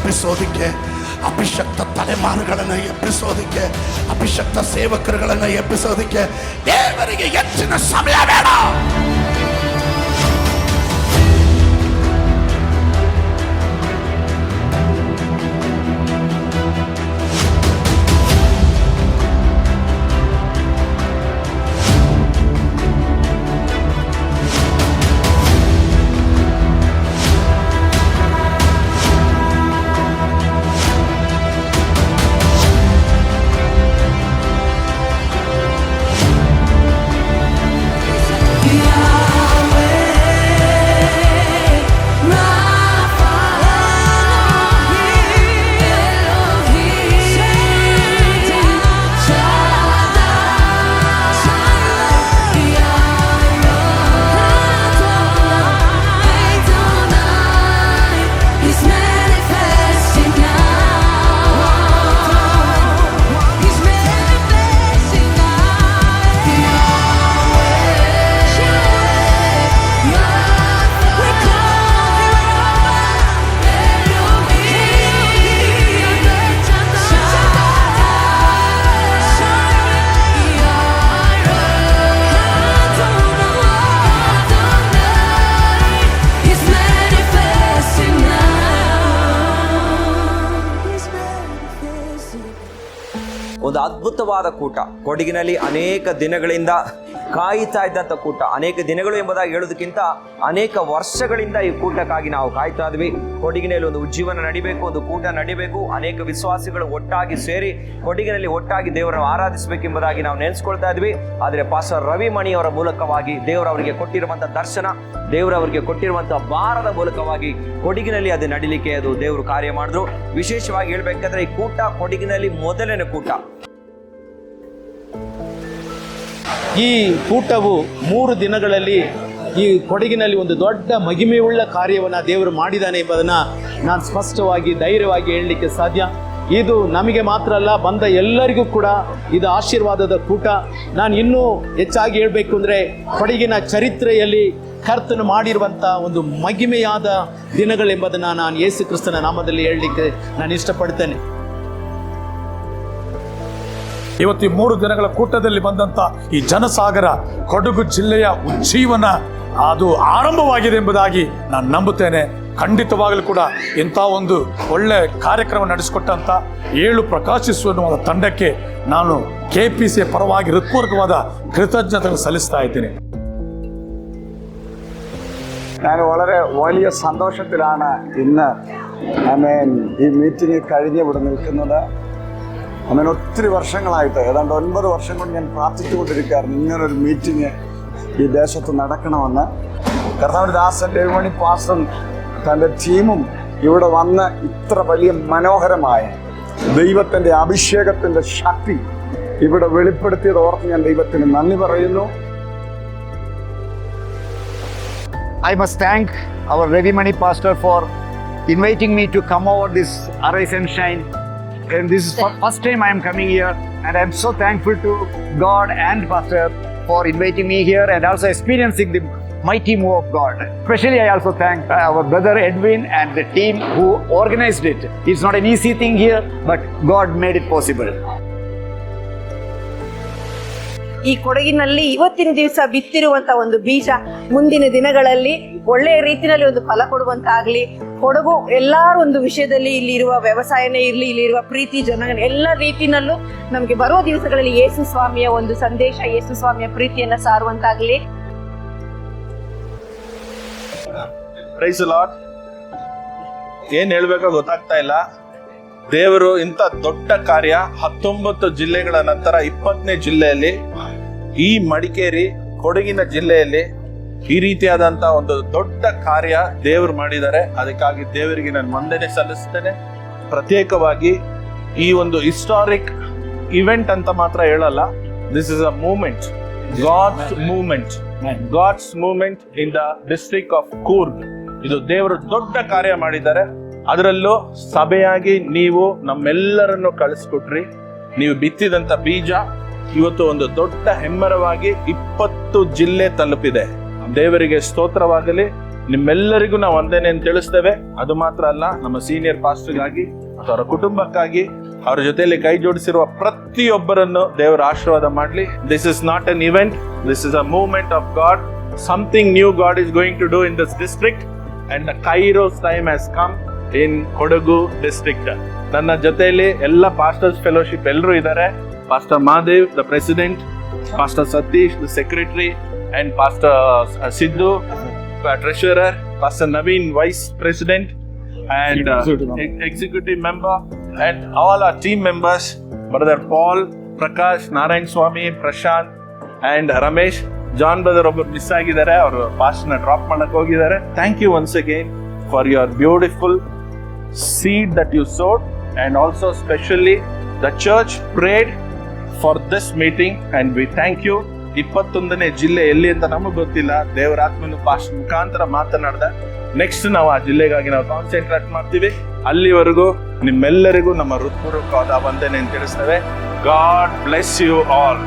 ಎಬ್ಬಿಸೋದಕ್ಕೆ, ಅಭಿಷಕ್ತ ತಲೆಮಾರುಗಳನ್ನು ಎಬ್ಬಿಸೋದಕ್ಕೆ, ಅಭಿಷಕ್ತ ಸೇವಕರುಗಳನ್ನು ಎಬ್ಬಿಸೋದಕ್ಕೆ ದೇವರಿಗೆ ಹೆಚ್ಚಿನ ಸಮಯ ಬೇಡ. ಒಂದು ಅದ್ಭುತವಾದ ಕೂಟ, ಕೊಡಗಿನಲ್ಲಿ ಅನೇಕ ದಿನಗಳಿಂದ ಕಾಯ್ತಾ ಇದ್ದಂಥ ಕೂಟ. ಅನೇಕ ದಿನಗಳು ಎಂಬುದಾಗಿ ಹೇಳೋದಕ್ಕಿಂತ ಅನೇಕ ವರ್ಷಗಳಿಂದ ಈ ಕೂಟಕ್ಕಾಗಿ ನಾವು ಕಾಯ್ತಾ ಇದ್ವಿ. ಕೊಡಗಿನಲ್ಲಿ ಒಂದು ಉಜ್ಜೀವನ ನಡಿಬೇಕು, ಒಂದು ಕೂಟ ನಡಿಬೇಕು, ಅನೇಕ ವಿಶ್ವಾಸಿಗಳು ಒಟ್ಟಾಗಿ ಸೇರಿ ಕೊಡಗಿನಲ್ಲಿ ಒಟ್ಟಾಗಿ ದೇವರನ್ನು ಆರಾಧಿಸಬೇಕೆಂಬುದಾಗಿ ನಾವು ನೆನೆಸ್ಕೊಳ್ತಾ ಇದ್ವಿ. ಆದರೆ ಪಾಸ್ಟರ್ ರವಿ ಮಣಿ ಅವರ ಮೂಲಕವಾಗಿ ದೇವರವರಿಗೆ ಕೊಟ್ಟಿರುವಂಥ ದರ್ಶನ, ದೇವರವರಿಗೆ ಕೊಟ್ಟಿರುವಂಥ ಭಾರದ ಮೂಲಕವಾಗಿ ಕೊಡಗಿನಲ್ಲಿ ಅದು ನಡಿಲಿಕ್ಕೆ ಅದು ದೇವರು ಕಾರ್ಯ ಮಾಡಿದ್ರು. ವಿಶೇಷವಾಗಿ ಹೇಳ್ಬೇಕಂದ್ರೆ ಈ ಕೂಟ ಕೊಡಗಿನಲ್ಲಿ ಮೊದಲನೇ ಕೂಟ. ಈ ಕೂಟವು 3 ದಿನಗಳಲ್ಲಿ ಈ ಕೊಡಗಿನಲ್ಲಿ ಒಂದು ದೊಡ್ಡ ಮಹಿಮೆಯುಳ್ಳ ಕಾರ್ಯವನ್ನು ದೇವರು ಮಾಡಿದ್ದಾನೆ ಎಂಬುದನ್ನು ನಾನು ಸ್ಪಷ್ಟವಾಗಿ ಧೈರ್ಯವಾಗಿ ಹೇಳಲಿಕ್ಕೆ ಸಾಧ್ಯ. ಇದು ನಮಗೆ ಮಾತ್ರ ಅಲ್ಲ, ಬಂದ ಎಲ್ಲರಿಗೂ ಕೂಡ ಇದು ಆಶೀರ್ವಾದದ ಕೂಟ. ನಾನು ಇನ್ನೂ ಹೆಚ್ಚಾಗಿ ಹೇಳಬೇಕು ಅಂದರೆ ಕೊಡಗಿನ ಚರಿತ್ರೆಯಲ್ಲಿ ಕರ್ತನು ಮಾಡಿರುವಂಥ ಒಂದು ಮಹಿಮೆಯಾದ ದಿನಗಳೆಂಬುದನ್ನು ನಾನು ಯೇಸು ಕ್ರಿಸ್ತನ ನಾಮದಲ್ಲಿ ಹೇಳಲಿಕ್ಕೆ ನಾನು ಇಷ್ಟಪಡ್ತೇನೆ. ಇವತ್ತು ಈ 3 ದಿನಗಳ ಕೂಟದಲ್ಲಿ ಬಂದಂಥ ಈ ಜನಸಾಗರ ಕೊಡಗು ಜಿಲ್ಲೆಯ ಉಜ್ಜೀವನ ಅದು ಆರಂಭವಾಗಿದೆ ಎಂಬುದಾಗಿ ನಾನು ನಂಬುತ್ತೇನೆ. ಖಂಡಿತವಾಗಲೂ ಕೂಡ ಇಂಥ ಒಂದು ಒಳ್ಳೆ ಕಾರ್ಯಕ್ರಮ ನಡೆಸಿಕೊಟ್ಟಂಥ 7 ಪ್ರಕಾಶಿಸುವ ತಂಡಕ್ಕೆ ನಾನು KPC ಪರವಾಗಿ ಹೃತ್ಪೂರ್ವಕವಾದ കൃതജ്ഞതകൾ സല്ലിസ്താ ഇದ್ದೀನಿ. ഞാൻ വളരെ വലിയ സന്തോഷത്തിലാണ് ഇന്ന് ഈ മീറ്റിംഗ് കഴിഞ്ഞ് ഇവിടെ നിൽക്കുന്നത്. അങ്ങനെ ഒത്തിരി വർഷങ്ങളായിട്ട് ഏതാണ്ട് 9 വർഷം കൊണ്ട് ഞാൻ പ്രാർത്ഥിച്ചുകൊണ്ടിരിക്കുകയായിരുന്നു ഇങ്ങനൊരു മീറ്റിംഗ് ഈ ദേശത്ത് നടക്കണമെന്ന്. കർത്താവിൻ്റെ ദാസൻ രവിമണി പാസ്റ്ററും തൻ്റെ ടീമും ഇവിടെ വന്ന് ഇത്ര വലിയ മനോഹരമായ ദൈവത്തിൻ്റെ അഭിഷേകത്തിൻ്റെ ശക്തി ഇവിടെ വെളിപ്പെടുത്തിയത് ഓർത്ത് ഞാൻ ദൈവത്തിന് നന്ദി പറയുന്നു. I must thank our Revimani pastor for inviting me to come over this Arise and Shine. And this is the first time I am coming here, and I am so thankful to God and Pastor for inviting me here and also experiencing the mighty move of God. Especially I also thank our brother Edwin and the team who organized it. It's not an easy thing here, but God made it possible. ಈ ಕೊಡಗಿನಲ್ಲಿ ಇವತ್ತಿನ ದಿವಸ ಬಿತ್ತಿರುವಂತ ಒಂದು ಬೀಜ ಮುಂದಿನ ದಿನಗಳಲ್ಲಿ ಒಳ್ಳೆಯ ರೀತಿಯಲ್ಲಿ ಒಂದು ಫಲ ಕೊಡುವಂತಾಗ್ಲಿ. ಕೊಡಗು ಎಲ್ಲಾ ಒಂದು ವಿಷಯದಲ್ಲಿ ಇಲ್ಲಿರುವ ವ್ಯವಸಾಯನೇ ಇರಲಿ, ಇಲ್ಲಿರುವ ಪ್ರೀತಿ ಜನ ಎಲ್ಲ ರೀತಿನಲ್ಲೂ ನಮಗೆ ಬರುವ ದಿವಸಗಳಲ್ಲಿ ಯೇಸು ಸ್ವಾಮಿಯ ಒಂದು ಸಂದೇಶ, ಯೇಸು ಸ್ವಾಮಿಯ ಪ್ರೀತಿಯನ್ನ ಸಾರುವಂತಾಗ್ಲಿ. Price lord. ಏನ್ ಹೇಳ್ಬೇಕೋ ಗೊತ್ತಾಗ್ತಾ ಇಲ್ಲ. ದೇವರು ಇಂಥ ದೊಡ್ಡ ಕಾರ್ಯ 19 ಜಿಲ್ಲೆಗಳ ನಂತರ 20ನೇ ಜಿಲ್ಲೆಯಲ್ಲಿ ಈ ಮಡಿಕೇರಿ ಕೊಡಗಿನ ಜಿಲ್ಲೆಯಲ್ಲಿ ಈ ರೀತಿಯಾದಂತ ಒಂದು ದೊಡ್ಡ ಕಾರ್ಯ ದೇವರು ಮಾಡಿದ್ದಾರೆ. ಅದಕ್ಕಾಗಿ ದೇವರಿಗೆ ನಾನು ವಂದನೆ ಸಲ್ಲಿಸ್ತೇನೆ. ಪ್ರತ್ಯೇಕವಾಗಿ ಈ ಒಂದು ಹಿಸ್ಟಾರಿಕ್ ಇವೆಂಟ್ ಅಂತ ಮಾತ್ರ ಹೇಳಲ್ಲ. This is a movement, God's movement in the district of Coorg. ಇದು ದೇವರು ದೊಡ್ಡ ಕಾರ್ಯ ಮಾಡಿದ್ದಾರೆ. ಅದರಲ್ಲೂ ಸಭೆಯಾಗಿ ನೀವು ನಮ್ಮೆಲ್ಲರನ್ನು ಕಳಿಸ್ಕೊಟ್ರಿ. ನೀವು ಬಿತ್ತಿದಂತ ಬೀಜ ಇವತ್ತು ಒಂದು ದೊಡ್ಡ ಹೆಮ್ಮರವಾಗಿ 20 ಜಿಲ್ಲೆ ತಲುಪಿದೆ. ದೇವರಿಗೆ ಸ್ತೋತ್ರವಾಗಲಿ. ನಿಮ್ಮೆಲ್ಲರಿಗೂ ನಾವು ವಂದನೆ ಅಂತ ತಿಳಿಸ್ತೇವೆ. ಅದು ಮಾತ್ರ ಅಲ್ಲ, ನಮ್ಮ ಸೀನಿಯರ್ ಪಾಸ್ಟರ್ಗಾಗಿ ಮತ್ತು ಅವರ ಕುಟುಂಬಕ್ಕಾಗಿ ಅವರ ಜೊತೆಯಲ್ಲಿ ಕೈ ಜೋಡಿಸಿರುವ ಪ್ರತಿಯೊಬ್ಬರನ್ನು ದೇವರ ಆಶೀರ್ವಾದ ಮಾಡಲಿ. This is not an event, this is a movement of God. Something new God is going to do in this district and the kairos time has come in Kodagu district. ನನ್ನ ಜೊತೆಯಲ್ಲಿ ಎಲ್ಲ ಪಾಸ್ಟರ್ಸ್ ಫೆಲೋಶಿಪ್ ಎಲ್ಲರೂ ಇದ್ದಾರೆ. Pastor Mahadev the president, pastor Satish the secretary, and pastor Siddu treasurer, pastor Naveen vice president and executive member, and all our team members, brother Paul, Prakash, Narayan Swami, Prashant and Ramesh. John brother ಒಬ್ಬರು miss ಆಗಿದ್ದಾರೆ, ಅವರು ಪಾಸ್ಟರ್ನ drop ಮಾಡಕ್ಕೆ ಹೋಗಿದ್ದಾರೆ. Thank you once again for your beautiful seed that you sowed, and also specially the church prayed for this meeting and we thank you. 21ನೇ ಜಿಲ್ಲೆ ಎಲ್ಲಿ ಅಂತ ನಮಗೆ ಗೊತ್ತಿಲ್ಲ, ದೇವರ ಆತ್ಮನು ಪಾಸ್ಟರ್ ಮುಖಾಂತರ ಮಾತನಾಡ್ದ. ನೆಕ್ಸ್ಟ್ ನಾವು ಆ ಜಿಲ್ಲೆಗಾಗಿ ನಾವು ಕಾನ್ಸಂಟ್ರೇಟ್ ಮಾಡ್ತೀವಿ. ಅಲ್ಲಿವರೆಗೂ ನಿಮ್ಮೆಲ್ಲರಿಗೂ ನಮ್ಮ ಹೃತ್ಪೂರ್ವಕವಾದ ವಂದನೆ ತಿಳಿಸ್ತೇವೆ. God bless you all.